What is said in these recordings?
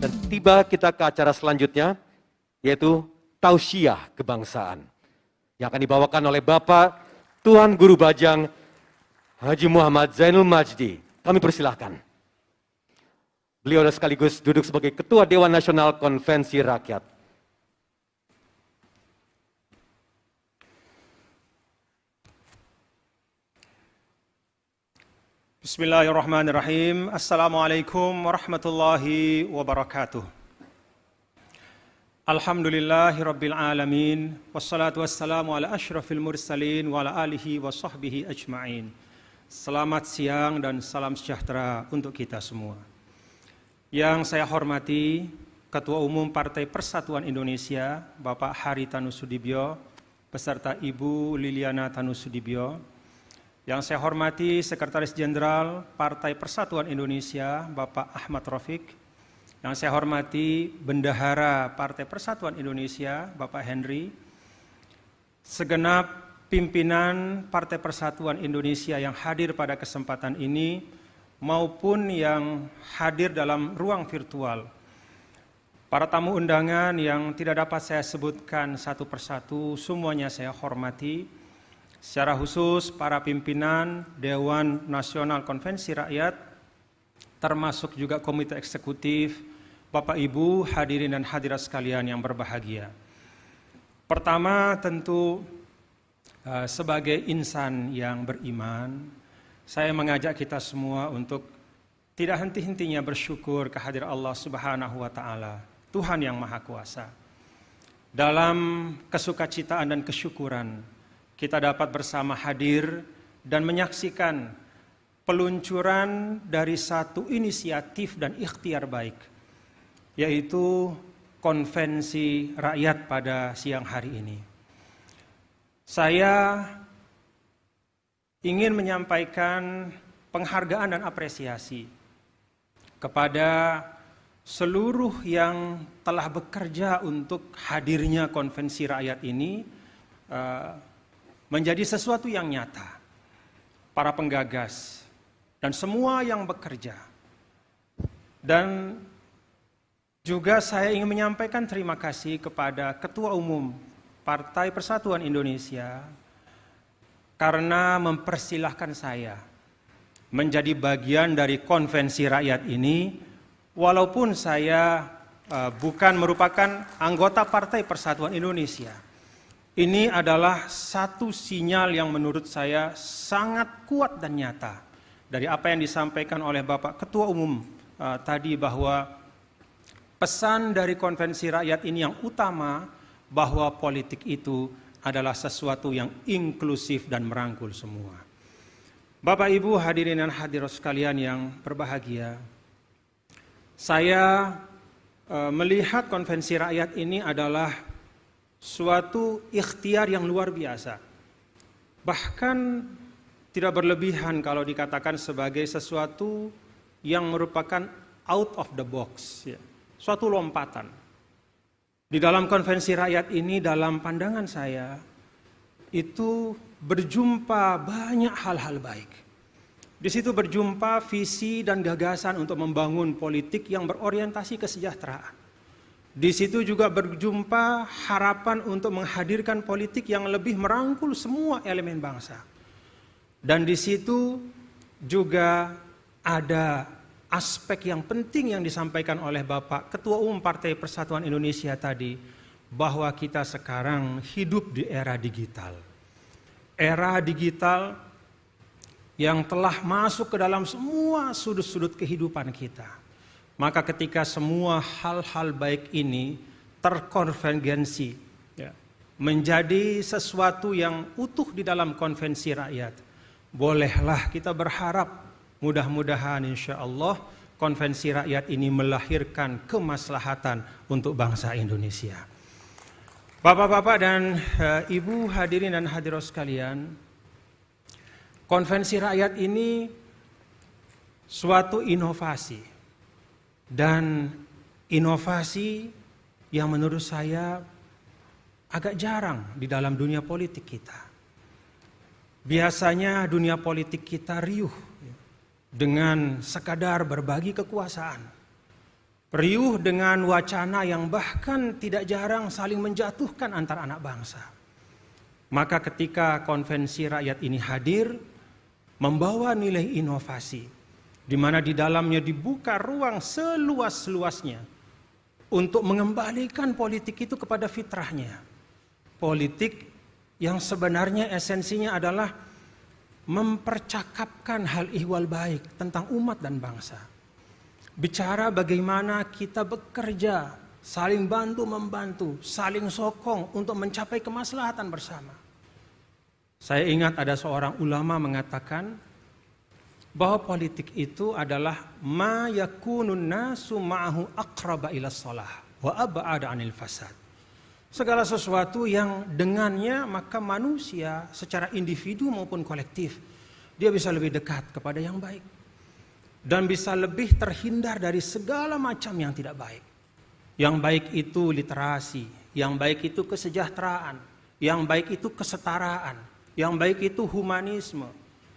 Dan tiba kita ke acara selanjutnya, yaitu Tausiah Kebangsaan, yang akan dibawakan oleh Bapak Tuan Guru Bajang Haji Muhammad Zainul Majdi. Kami persilahkan. Beliau sekaligus duduk sebagai Ketua Dewan Nasional Konvensi Rakyat. Bismillahirrahmanirrahim. Assalamualaikum warahmatullahi wabarakatuh. Alhamdulillahi rabbil alamin. Wassalatu wassalamu ala ashrafil mursalin wa ala alihi wa sahbihi ajma'in. Selamat siang dan salam sejahtera untuk kita semua. Yang saya hormati Ketua Umum Partai Persatuan Indonesia, Bapak Hari Tanusudibyo, beserta Ibu Liliana Tanusudibyo. Yang saya hormati Sekretaris Jenderal Partai Persatuan Indonesia, Bapak Ahmad Rafiq. Yang saya hormati Bendahara Partai Persatuan Indonesia, Bapak Henry. Segenap pimpinan Partai Persatuan Indonesia yang hadir pada kesempatan ini, maupun yang hadir dalam ruang virtual. Para tamu undangan yang tidak dapat saya sebutkan satu persatu, semuanya saya hormati. Secara khusus para pimpinan Dewan Nasional Konvensi Rakyat, termasuk juga Komite Eksekutif, Bapak Ibu hadirin dan hadirat sekalian yang berbahagia. Pertama tentu sebagai insan yang beriman, saya mengajak kita semua untuk tidak henti-hentinya bersyukur kehadirat Allah Subhanahu wa Ta'ala, Tuhan yang Maha Kuasa. Dalam kesukacitaan dan kesyukuran, kita dapat bersama hadir dan menyaksikan peluncuran dari satu inisiatif dan ikhtiar baik, yaitu konvensi rakyat pada siang hari ini. Saya ingin menyampaikan penghargaan dan apresiasi kepada seluruh yang telah bekerja untuk hadirnya konvensi rakyat ini menjadi sesuatu yang nyata. Para penggagas dan semua yang bekerja. Dan juga saya ingin menyampaikan terima kasih kepada Ketua Umum Partai Persatuan Indonesia karena mempersilahkan saya menjadi bagian dari konvensi rakyat ini, walaupun saya bukan merupakan anggota Partai Persatuan Indonesia. Ini adalah satu sinyal yang menurut saya sangat kuat dan nyata dari apa yang disampaikan oleh Bapak Ketua Umum tadi, bahwa pesan dari konvensi rakyat ini yang utama, bahwa politik itu adalah sesuatu yang inklusif dan merangkul semua. Bapak Ibu hadirin dan hadirat sekalian yang berbahagia, saya melihat konvensi rakyat ini adalah suatu ikhtiar yang luar biasa. Bahkan tidak berlebihan kalau dikatakan sebagai sesuatu yang merupakan out of the box, ya. Suatu lompatan. Di dalam konvensi rakyat ini, dalam pandangan saya, itu berjumpa banyak hal-hal baik. Di situ berjumpa visi dan gagasan untuk membangun politik yang berorientasi kesejahteraan. Di situ juga berjumpa harapan untuk menghadirkan politik yang lebih merangkul semua elemen bangsa. Dan di situ juga ada aspek yang penting yang disampaikan oleh Bapak Ketua Umum Partai Persatuan Indonesia tadi, bahwa kita sekarang hidup di era digital. Era digital yang telah masuk ke dalam semua sudut-sudut kehidupan kita. Maka ketika semua hal-hal baik ini terkonvergensi, ya, menjadi sesuatu yang utuh di dalam konvensi rakyat, bolehlah kita berharap mudah-mudahan insya Allah konvensi rakyat ini melahirkan kemaslahatan untuk bangsa Indonesia. Bapak-bapak dan ibu hadirin dan hadirat sekalian, konvensi rakyat ini suatu inovasi. Dan inovasi yang menurut saya agak jarang di dalam dunia politik kita. Biasanya dunia politik kita riuh dengan sekadar berbagi kekuasaan. riuh dengan wacana yang bahkan tidak jarang saling menjatuhkan antar anak bangsa. Maka ketika konvensi rakyat ini hadir, membawa nilai inovasi, di mana di dalamnya dibuka ruang seluas-luasnya untuk mengembalikan politik itu kepada fitrahnya. Politik yang sebenarnya esensinya adalah mempercakapkan hal ihwal baik tentang umat dan bangsa. Bicara bagaimana kita bekerja, saling bantu-membantu, saling sokong untuk mencapai kemaslahatan bersama. Saya ingat ada seorang ulama mengatakan bahwa politik itu adalah ma yakunun nasu ma'ahu aqraba ila shalah wa ab'ada 'anil fasad. Segala sesuatu yang dengannya maka manusia secara individu maupun kolektif dia bisa lebih dekat kepada yang baik dan bisa lebih terhindar dari segala macam yang tidak baik. Yang baik itu literasi, yang baik itu kesejahteraan, yang baik itu kesetaraan, yang baik itu humanisme,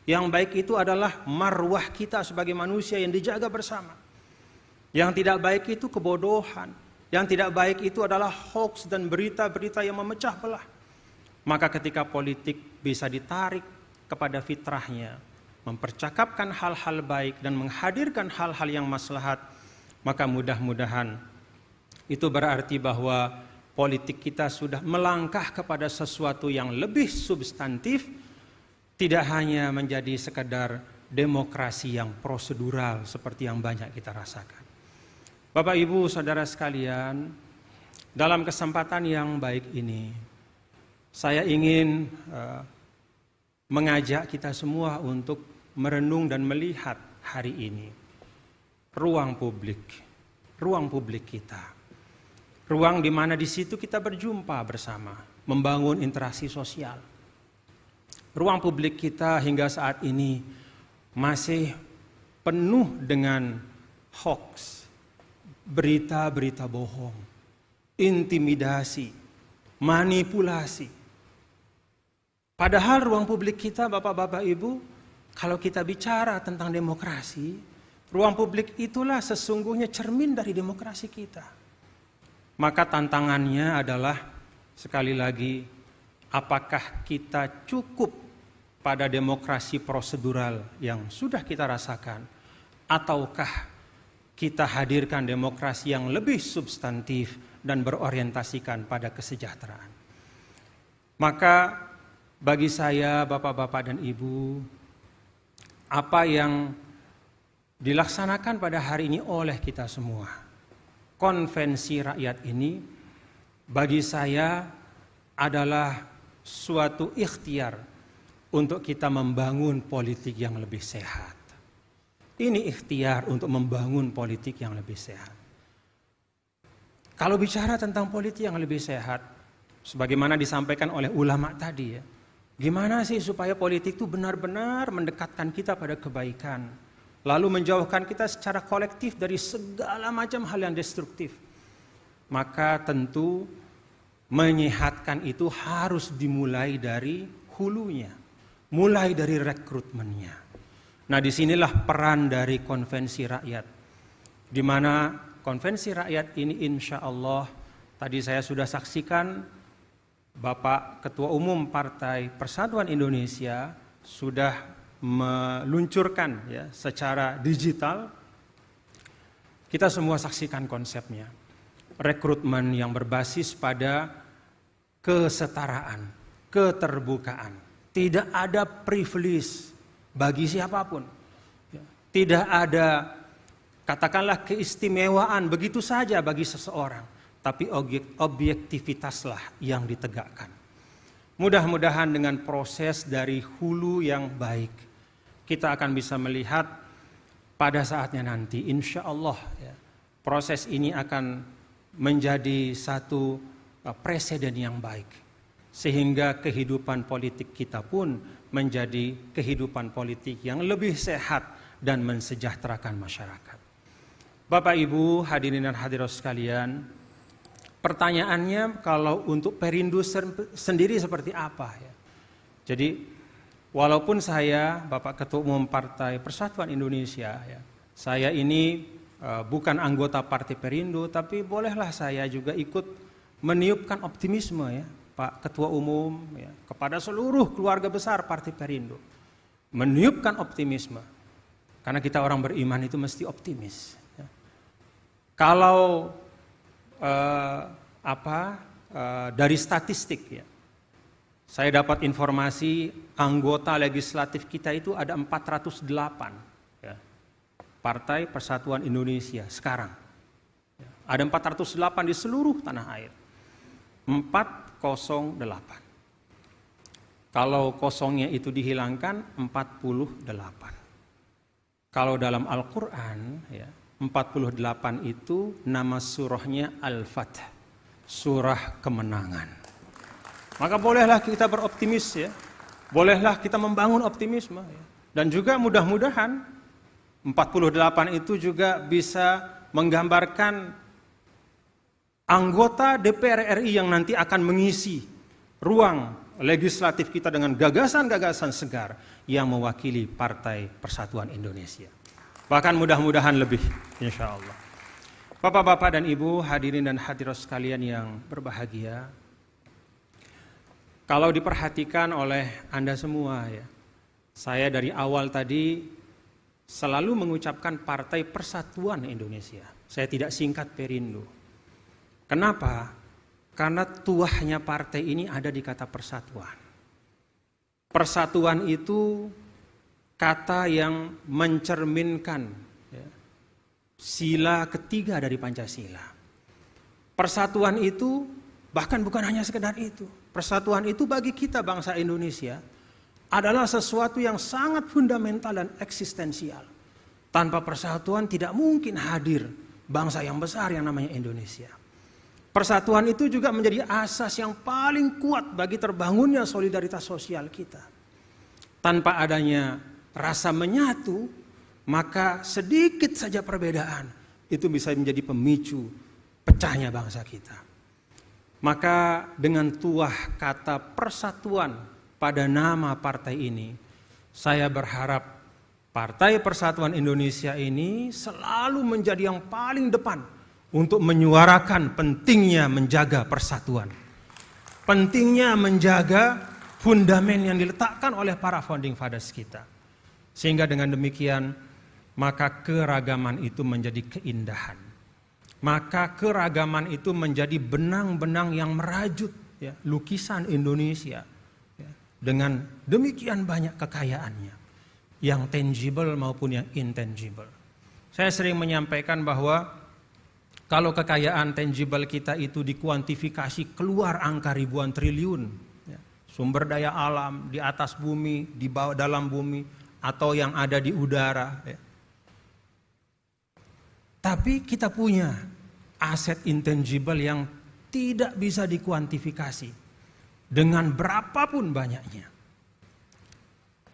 yang baik itu adalah marwah kita sebagai manusia yang dijaga bersama. Yang tidak baik itu kebodohan, yang tidak baik itu adalah hoax dan berita-berita yang memecah belah. Maka ketika politik bisa ditarik kepada fitrahnya, mempercakapkan hal-hal baik dan menghadirkan hal-hal yang maslahat, maka mudah-mudahan itu berarti bahwa politik kita sudah melangkah kepada sesuatu yang lebih substantif, tidak hanya menjadi sekedar demokrasi yang prosedural seperti yang banyak kita rasakan. Bapak Ibu Saudara sekalian, dalam kesempatan yang baik ini saya ingin mengajak kita semua untuk merenung dan melihat hari ini ruang publik kita. Ruang di mana di situ kita berjumpa bersama, membangun interaksi sosial. Ruang publik kita hingga saat ini masih penuh dengan hoax, berita-berita bohong, intimidasi, manipulasi. Padahal ruang publik kita, Bapak-bapak Ibu, kalau kita bicara tentang demokrasi, ruang publik itulah sesungguhnya cermin dari demokrasi kita. Maka tantangannya adalah sekali lagi, apakah kita cukup pada demokrasi prosedural yang sudah kita rasakan, ataukah kita hadirkan demokrasi yang lebih substantif dan berorientasikan pada kesejahteraan. Maka bagi saya, Bapak-bapak dan Ibu, apa yang dilaksanakan pada hari ini oleh kita semua, konvensi rakyat ini, bagi saya adalah suatu ikhtiar untuk kita membangun politik yang lebih sehat. Ini ikhtiar untuk membangun politik yang lebih sehat. Kalau bicara tentang politik yang lebih sehat, sebagaimana disampaikan oleh ulama tadi ya, gimana sih supaya politik itu benar-benar mendekatkan kita pada kebaikan, lalu menjauhkan kita secara kolektif dari segala macam hal yang destruktif. Maka tentu menyehatkan itu harus dimulai dari hulunya, mulai dari rekrutmennya. Nah, disinilah peran dari konvensi rakyat, di mana konvensi rakyat ini insya Allah tadi saya sudah saksikan Bapak Ketua Umum Partai Persatuan Indonesia sudah meluncurkan ya secara digital. Kita semua saksikan konsepnya. Rekrutmen yang berbasis pada kesetaraan, keterbukaan. Tidak ada privilege bagi siapapun. Tidak ada katakanlah keistimewaan begitu saja bagi seseorang. Tapi objektivitaslah yang ditegakkan. Mudah-mudahan dengan proses dari hulu yang baik, kita akan bisa melihat pada saatnya nanti, insya Allah ya, proses ini akan menjadi satu presiden yang baik. Sehingga kehidupan politik kita pun menjadi kehidupan politik yang lebih sehat dan mensejahterakan masyarakat. Bapak Ibu hadirin dan hadirat sekalian, pertanyaannya kalau untuk Perindo sendiri seperti apa ya? Jadi walaupun saya Bapak Ketua Umum Partai Persatuan Indonesia ya, saya ini bukan anggota Partai Perindo, tapi bolehlah saya juga ikut meniupkan optimisme ya, Pak Ketua Umum, ya, kepada seluruh keluarga besar Partai Perindo. Meniupkan optimisme, karena kita orang beriman itu mesti optimis. Ya. Kalau dari statistik ya, saya dapat informasi anggota legislatif kita itu ada 408 ya, Partai Persatuan Indonesia sekarang. Ya, ada 408 di seluruh tanah air. 408. Kalau kosongnya itu dihilangkan 48. Kalau dalam Al-Quran ya, 48 itu nama surahnya Al-Fath, surah kemenangan. Maka bolehlah kita beroptimis ya, bolehlah kita membangun optimisme ya. Dan juga mudah-mudahan 48 itu juga bisa menggambarkan anggota DPR RI yang nanti akan mengisi ruang legislatif kita dengan gagasan-gagasan segar yang mewakili Partai Persatuan Indonesia. Bahkan mudah-mudahan lebih, insya Allah. Bapak-bapak dan ibu, hadirin dan hadirat sekalian yang berbahagia, kalau diperhatikan oleh Anda semua ya, saya dari awal tadi selalu mengucapkan Partai Persatuan Indonesia. Saya tidak singkat Perindo. Kenapa? Karena tuahnya partai ini ada di kata persatuan. Persatuan itu kata yang mencerminkan ya, sila ketiga dari Pancasila. Persatuan itu bahkan bukan hanya sekedar itu. Persatuan itu bagi kita bangsa Indonesia adalah sesuatu yang sangat fundamental dan eksistensial. Tanpa persatuan tidak mungkin hadir bangsa yang besar yang namanya Indonesia. Persatuan itu juga menjadi asas yang paling kuat bagi terbangunnya solidaritas sosial kita. Tanpa adanya rasa menyatu, maka sedikit saja perbedaan itu bisa menjadi pemicu pecahnya bangsa kita. Maka dengan tuah kata persatuan pada nama partai ini, saya berharap Partai Persatuan Indonesia ini selalu menjadi yang paling depan untuk menyuarakan pentingnya menjaga persatuan. Pentingnya menjaga fundamen yang diletakkan oleh para founding fathers kita. Sehingga dengan demikian, maka keragaman itu menjadi keindahan. Maka keragaman itu menjadi benang-benang yang merajut ya, lukisan Indonesia. Ya, dengan demikian banyak kekayaannya. Yang tangible maupun yang intangible. Saya sering menyampaikan bahwa kalau kekayaan tangible kita itu dikuantifikasi keluar angka ribuan triliun, ya, sumber daya alam di atas bumi, di bawah dalam bumi, atau yang ada di udara. Ya. Tapi kita punya aset intangible yang tidak bisa dikuantifikasi dengan berapapun banyaknya.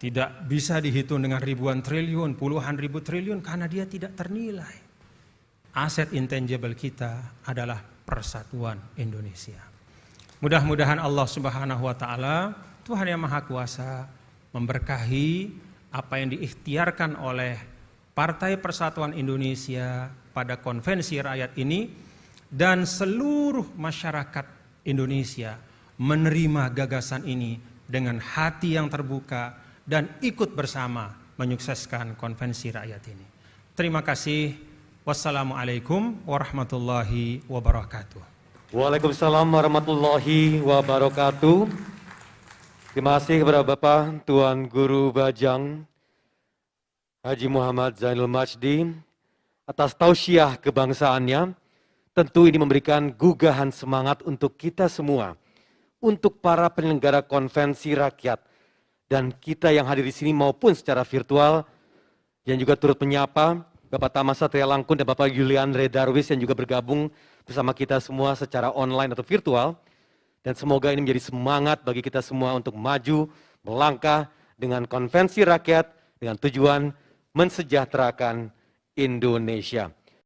Tidak bisa dihitung dengan ribuan triliun, puluhan ribu triliun karena dia tidak ternilai. Aset intangible kita adalah persatuan Indonesia. Mudah-mudahan Allah Subhanahu wa taala, Tuhan yang Maha Kuasa, memberkahi apa yang diikhtiarkan oleh Partai Persatuan Indonesia pada konvensi rakyat ini dan seluruh masyarakat Indonesia menerima gagasan ini dengan hati yang terbuka dan ikut bersama menyukseskan konvensi rakyat ini. Terima kasih. Wassalamualaikum warahmatullahi wabarakatuh. Waalaikumsalam warahmatullahi wabarakatuh. Terima kasih kepada Bapak Tuan Guru Bajang Haji Muhammad Zainul Majdi atas tausiah kebangsaannya. Tentu ini memberikan gugahan semangat untuk kita semua, untuk para penyelenggara konvensi rakyat dan kita yang hadir di sini maupun secara virtual yang juga turut menyapa Bapak Tama Satria Langkun dan Bapak Julian Redarwis yang juga bergabung bersama kita semua secara online atau virtual. Dan semoga ini menjadi semangat bagi kita semua untuk maju, melangkah dengan konvensi rakyat dengan tujuan mensejahterakan Indonesia.